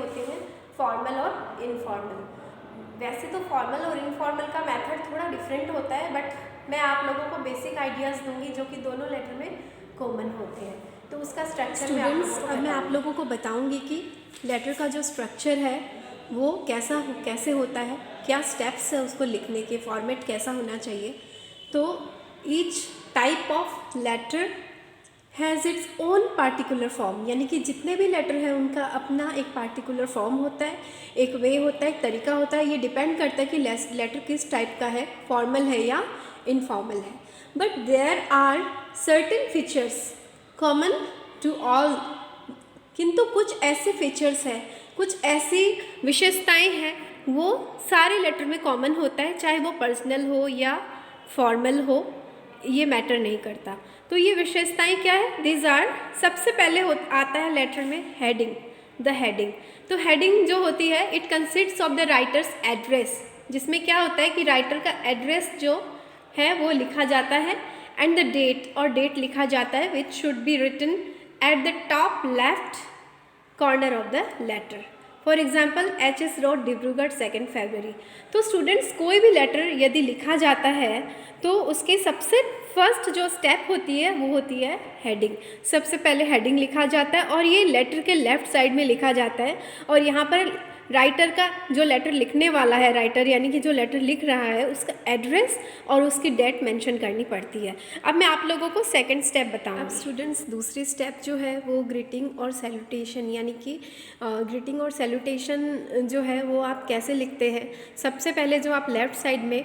होते हैं फॉर्मल और इनफॉर्मल। वैसे तो फॉर्मल और इनफॉर्मल का मेथड थोड़ा डिफरेंट होता है, बट मैं आप लोगों को बेसिक आइडियाज़ दूंगी जो कि दोनों लेटर में कॉमन होते हैं। तो उसका स्ट्रक्चर स्टूडेंट्स, अब मैं आप लोगों को बताऊंगी कि लेटर का जो स्ट्रक्चर है वो कैसे होता है, क्या स्टेप्स है उसको लिखने के, फॉर्मेट कैसा होना चाहिए। तो each type of letter has its own particular form, यानी कि जितने भी लेटर हैं उनका अपना एक पार्टिकुलर फॉर्म होता है, एक वे होता है, एक तरीका होता है। ये डिपेंड करता है कि लेटर किस टाइप का है, फॉर्मल है या इनफॉर्मल है। But there are certain features common to all, किंतु कुछ ऐसे फीचर्स हैं, कुछ ऐसी विशेषताएं हैं वो सारे लेटर में कॉमन होता है, चाहे वो पर्सनल हो या फॉर्मल हो, ये मैटर नहीं करता। तो ये विशेषताएं क्या है? दीज आर, सबसे पहले आता है लेटर में हेडिंग, द हेडिंग। तो हेडिंग जो होती है it consists of the writers address, जिसमें क्या होता है कि राइटर का एड्रेस जो है वो लिखा जाता है, एंड द डेट, और डेट लिखा जाता है, which should be written at the top left corner of the letter. For example HS road Dibrugarh 2 February. तो स्टूडेंट्स, कोई भी लेटर यदि लिखा जाता है तो उसके सबसे फर्स्ट जो स्टेप होती है वो होती है हेडिंग। सबसे पहले हेडिंग लिखा जाता है और ये लेटर के लेफ्ट साइड में लिखा जाता है, और यहाँ पर राइटर का जो लेटर लिखने वाला है, राइटर यानी कि जो लेटर लिख रहा है उसका एड्रेस और उसकी डेट मेंशन करनी पड़ती है। अब मैं आप लोगों को सेकंड स्टेप बताऊंगी। अब स्टूडेंट्स, दूसरी स्टेप जो है वो ग्रीटिंग और सैल्यूटेशन, यानी कि ग्रीटिंग और सैल्यूटेशन जो है वो आप कैसे लिखते हैं। सबसे पहले जो आप लेफ्ट साइड में,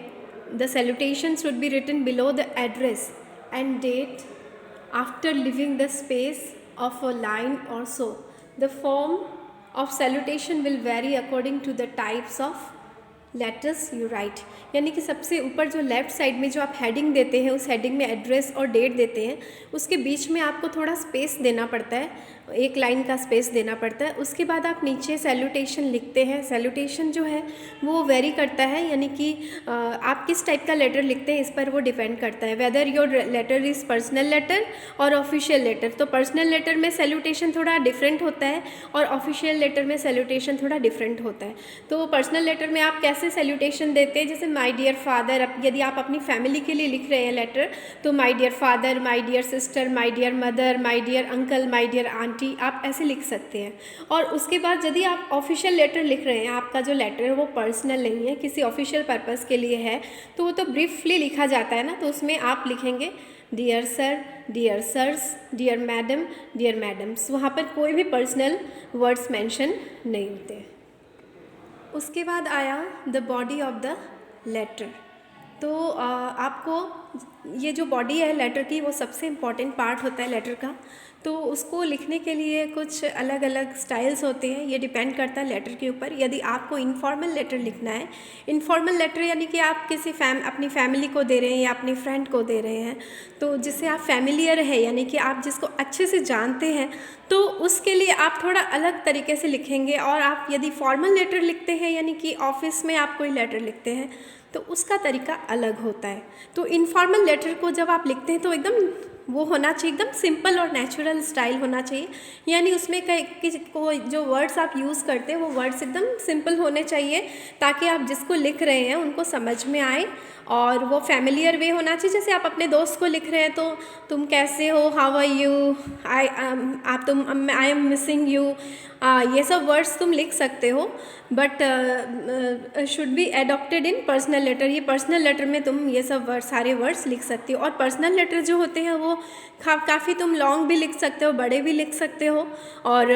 the salutation should be written below the address and date after leaving the space of a line और so. The form of salutation will vary according to the types of letters you write। यानी कि सबसे ऊपर जो left side में जो आप heading देते हैं, उस हेडिंग में एड्रेस और डेट देते हैं, उसके बीच में आपको थोड़ा स्पेस देना पड़ता है, एक लाइन का स्पेस देना पड़ता है। उसके बाद आप नीचे सैल्यूटेशन लिखते हैं। सैल्यूटेशन जो है वो वेरी करता है, यानी कि आप किस टाइप का लेटर लिखते हैं इस पर वो डिपेंड करता है, whether your letter is personal letter और ऑफिशियल लेटर। तो पर्सनल लेटर में सैल्यूटेशन थोड़ा डिफरेंट होता है और ऑफिशियल लेटर में सैल्यूटेशन थोड़ा डिफरेंट होता है। तो पर्सनल लेटर में आप कैसे सैल्यूटेशन देते हैं, जैसे माय डियर फादर, यदि आप अपनी फैमिली के लिए लिख रहे हैं लेटर तो my dear father, my dear sister, my dear mother, my dear uncle, my dear aunty, आप ऐसे लिख सकते हैं। और उसके बाद यदि आप ऑफिशियल लेटर लिख रहे हैं, आपका जो लेटर है वो पर्सनल नहीं है, किसी ऑफिशियल पर्पज़ के लिए है, तो वो तो ब्रीफली लिखा जाता है ना, तो उसमें आप लिखेंगे dear sir, dear sirs, dear madam, dear madams. वहाँ पर कोई भी पर्सनल वर्ड्स मेंशन नहीं होते। उसके बाद आया the body of the letter. तो आपको ये जो बॉडी है लेटर की वो सबसे इम्पॉर्टेंट पार्ट होता है लेटर का। तो उसको लिखने के लिए कुछ अलग अलग स्टाइल्स होते हैं, ये डिपेंड करता है लेटर के ऊपर। यदि आपको इनफॉर्मल लेटर लिखना है, इनफॉर्मल लेटर यानी कि आप किसी अपनी फैमिली को दे रहे हैं या अपनी फ्रेंड को दे रहे हैं, तो जिससे आप फैमिलियर है, यानी कि आप जिसको अच्छे से जानते हैं, तो उसके लिए आप थोड़ा अलग तरीके से लिखेंगे। और आप यदि फॉर्मल लेटर लिखते हैं, यानी कि ऑफिस में आप कोई लेटर लिखते हैं, तो उसका तरीका अलग होता है। तो इनफॉर्मल लेटर को जब आप लिखते हैं तो एकदम वो होना चाहिए, एकदम सिंपल और नेचुरल स्टाइल होना चाहिए, यानी उसमें कोई जो वर्ड्स आप यूज़ करते हैं वो वर्ड्स एकदम सिंपल होने चाहिए, ताकि आप जिसको लिख रहे हैं उनको समझ में आए, और वो फैमिलियर वे होना चाहिए। जैसे आप अपने दोस्त को लिख रहे हैं तो तुम कैसे हो, how are you, I am missing you, ये सब वर्ड्स तुम लिख सकते हो, but should be adopted in personal letter. ये पर्सनल लेटर में तुम ये सब सारे वर्ड्स लिख सकते हो। और पर्सनल लेटर जो होते हैं वो काफ़ी तुम लॉन्ग भी लिख सकते हो, बड़े भी लिख सकते हो, और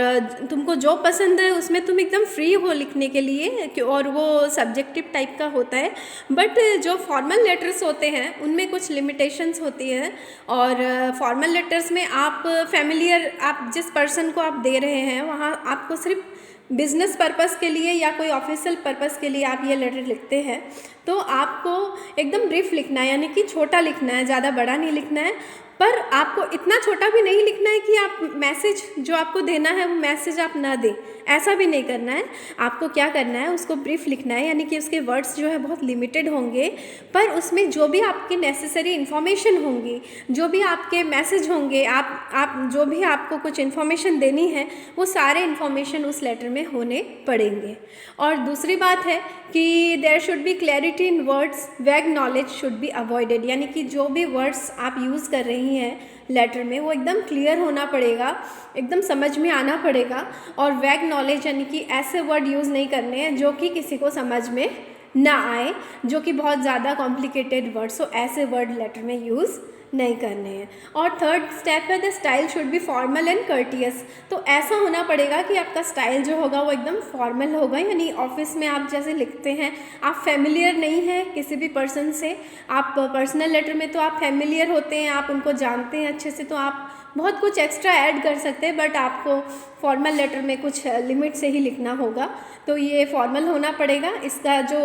तुमको जो पसंद है उसमें तुम एकदम फ्री हो लिखने के लिए, और वो सब्जेक्टिव टाइप का होता है। बट जो फॉर्मल लेटर्स होते हैं उनमें कुछ लिमिटेशंस होती है, और फॉर्मल लेटर्स में आप फैमिलियर, आप जिस पर्सन को आप दे रहे हैं वहाँ आपको सिर्फ बिजनेस पर्पस के लिए या कोई ऑफिशियल पर्पस के लिए आप ये लेटर लिखते हैं, तो आपको एकदम ब्रीफ लिखना है, यानी कि छोटा लिखना है, ज़्यादा बड़ा नहीं लिखना है। पर आपको इतना छोटा भी नहीं लिखना है कि आप मैसेज जो आपको देना है वो मैसेज आप ना दें, ऐसा भी नहीं करना है। आपको क्या करना है, उसको ब्रीफ लिखना है, यानी कि उसके वर्ड्स जो है बहुत लिमिटेड होंगे, पर उसमें जो भी आपकी नेसेसरी इन्फॉर्मेशन होंगी, जो भी आपके मैसेज होंगे, आप जो भी आपको कुछ इन्फॉर्मेशन देनी है वो सारे इन्फॉर्मेशन उस लेटर में होने पड़ेंगे। और दूसरी बात है कि there should be clarity in words, vague knowledge should be avoided, यानी कि जो भी वर्ड्स आप यूज़ कर रही हैं लेटर में वो एकदम क्लियर होना पड़ेगा, एकदम समझ में आना पड़ेगा। और वैग नॉलेज यानी कि ऐसे वर्ड यूज़ नहीं करने हैं जो कि किसी को समझ में ना आए, जो कि बहुत ज़्यादा कॉम्प्लिकेटेड वर्ड्स हो, ऐसे वर्ड लेटर में यूज़ नहीं करने हैं। और थर्ड स्टेप है the style should be formal and courteous. तो ऐसा होना पड़ेगा कि आपका स्टाइल जो होगा वो एकदम फॉर्मल होगा, यानी ऑफिस में आप जैसे लिखते हैं, आप फेमिलियर नहीं हैं किसी भी पर्सन से, आप पर्सनल लेटर में तो आप फेमिलियर होते हैं, आप उनको जानते हैं अच्छे से, तो आप बहुत कुछ एक्स्ट्रा ऐड कर सकते हैं, बट आपको फॉर्मल लेटर में कुछ लिमिट से ही लिखना होगा। तो ये फॉर्मल होना पड़ेगा, इसका जो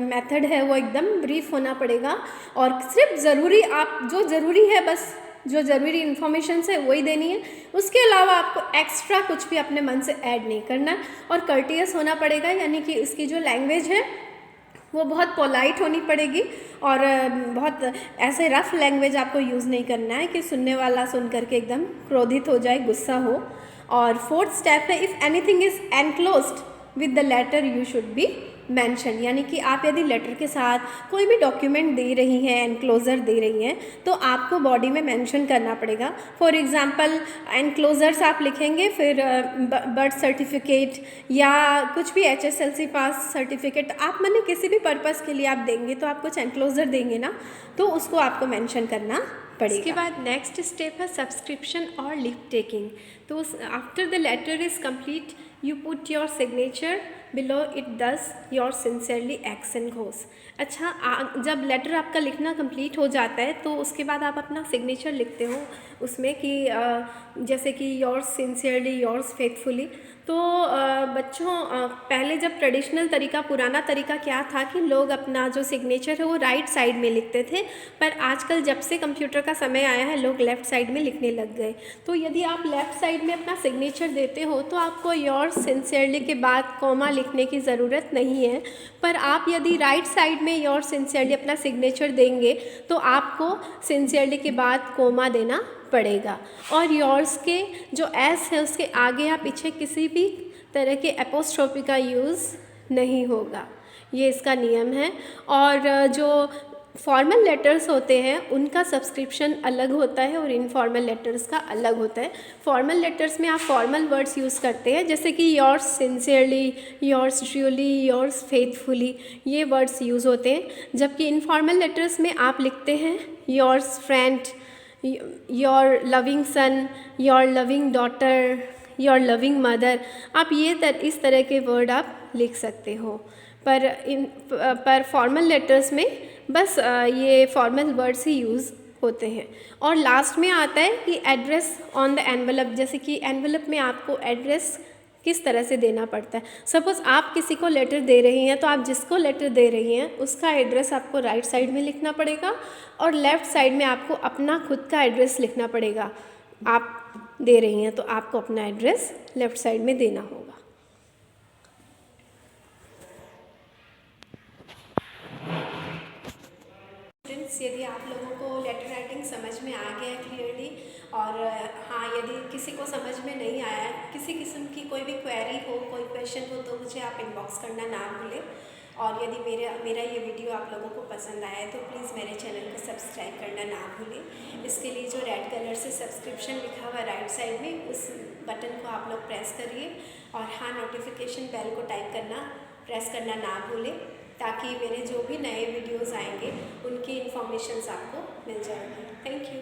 मेथड है वो एकदम ब्रीफ होना पड़ेगा, और सिर्फ ज़रूरी, आप जो ज़रूरी है बस जो ज़रूरी इन्फॉर्मेशन है वही देनी है, उसके अलावा आपको एक्स्ट्रा कुछ भी अपने मन से ऐड नहीं करना है। और कर्टियस होना पड़ेगा, यानी कि इसकी जो लैंग्वेज है वो बहुत पोलाइट होनी पड़ेगी, और बहुत ऐसे रफ लैंग्वेज आपको यूज़ नहीं करना है कि सुनने वाला सुन करके एकदम क्रोधित हो जाए, गुस्सा हो। और फोर्थ स्टेप है if anything is enclosed with the letter you should be mention, यानी कि आप यदि लेटर के साथ कोई भी डॉक्यूमेंट दे रही हैं, एनक्लोज़र दे रही हैं, तो आपको बॉडी में मेंशन करना पड़ेगा। फॉर एग्जांपल एनक्लोज़र्स आप लिखेंगे, फिर बर्थ सर्टिफिकेट या कुछ भी HSLC पास सर्टिफिकेट, आप माने किसी भी पर्पज़ के लिए आप देंगे तो आप कुछ एनक्लोज़र देंगे ना, तो उसको आपको मेंशन करना पड़ेगा। इसके बाद नेक्स्ट स्टेप है सब्सक्रिप्शन और लीव टेकिंग। तो after the letter is complete you put your signature below it thus your sincerely X and Ghosh. अच्छा, जब लेटर आपका लिखना कंप्लीट हो जाता है तो उसके बाद आप अपना सिग्नेचर लिखते हो उसमें कि जैसे कि योर्स सिंसियरली, योर्स फेथफुली। तो बच्चों, पहले जब ट्रेडिशनल तरीका, पुराना तरीका क्या था कि लोग अपना जो सिग्नेचर है वो राइट साइड में लिखते थे, पर आजकल जब से कंप्यूटर का समय आया है लोग लेफ़्ट साइड में लिखने लग गए। तो यदि आप लेफ़्ट साइड में अपना सिग्नेचर देते हो तो आपको योर्स सिंसियरली के बाद कॉमा लिखने की ज़रूरत नहीं है, पर आप यदि राइट साइड में योर्स सिंसियरली अपना सिग्नेचर देंगे तो आपको सिंसियरली के बाद कॉमा देना पड़ेगा। और योर्स के जो एस है उसके आगे या पीछे किसी भी तरह के एपोस्ट्रोफी का यूज़ नहीं होगा, ये इसका नियम है। और जो फॉर्मल लेटर्स होते हैं उनका सब्सक्रिप्शन अलग होता है और इनफॉर्मल लेटर्स का अलग होता है। फॉर्मल लेटर्स में आप फॉर्मल वर्ड्स यूज़ करते हैं, जैसे कि yours sincerely, yours truly, yours faithfully, ये वर्ड्स यूज़ होते हैं। जबकि इनफॉर्मल लेटर्स में आप लिखते हैं yours friend, your loving son, your loving daughter, your loving mother. आप ये इस तरह के वर्ड आप लिख सकते हो, पर फॉर्मल लेटर्स में बस ये फॉर्मल वर्ड्स ही यूज़ होते हैं। और लास्ट में आता है कि एड्रेस ऑन द एनवलप, जैसे कि एनवलप में आपको एड्रेस किस तरह से देना पड़ता है। सपोज़ आप किसी को लेटर दे रही हैं तो आप जिसको लेटर दे रही हैं उसका एड्रेस आपको राइट साइड में लिखना पड़ेगा, और लेफ़्ट साइड में आपको अपना खुद का एड्रेस लिखना पड़ेगा। आप दे रही हैं तो आपको अपना एड्रेस लेफ़्ट साइड में देना होगा। स्टूडेंट्स, यदि आप लोगों को लेटर राइटिंग समझ में आ गया है क्लियरली, और हाँ, यदि किसी को समझ में नहीं आया, किसी किस्म की कोई भी क्वेरी हो, कोई क्वेश्चन हो, तो मुझे आप इनबॉक्स करना ना भूलें। और यदि मेरा ये वीडियो आप लोगों को पसंद आया है तो प्लीज़ मेरे चैनल को सब्सक्राइब करना ना भूलें। इसके लिए जो रेड कलर से सब्सक्रिप्शन लिखा हुआ है राइट साइड में, उस बटन को आप लोग प्रेस करिए, और हाँ, नोटिफिकेशन बेल को प्रेस करना ना भूलें, ताकि मेरे जो भी नए वीडियोज़ आएंगे उनकी इन्फॉर्मेशंस आपको मिल जाएंगी। Thank you.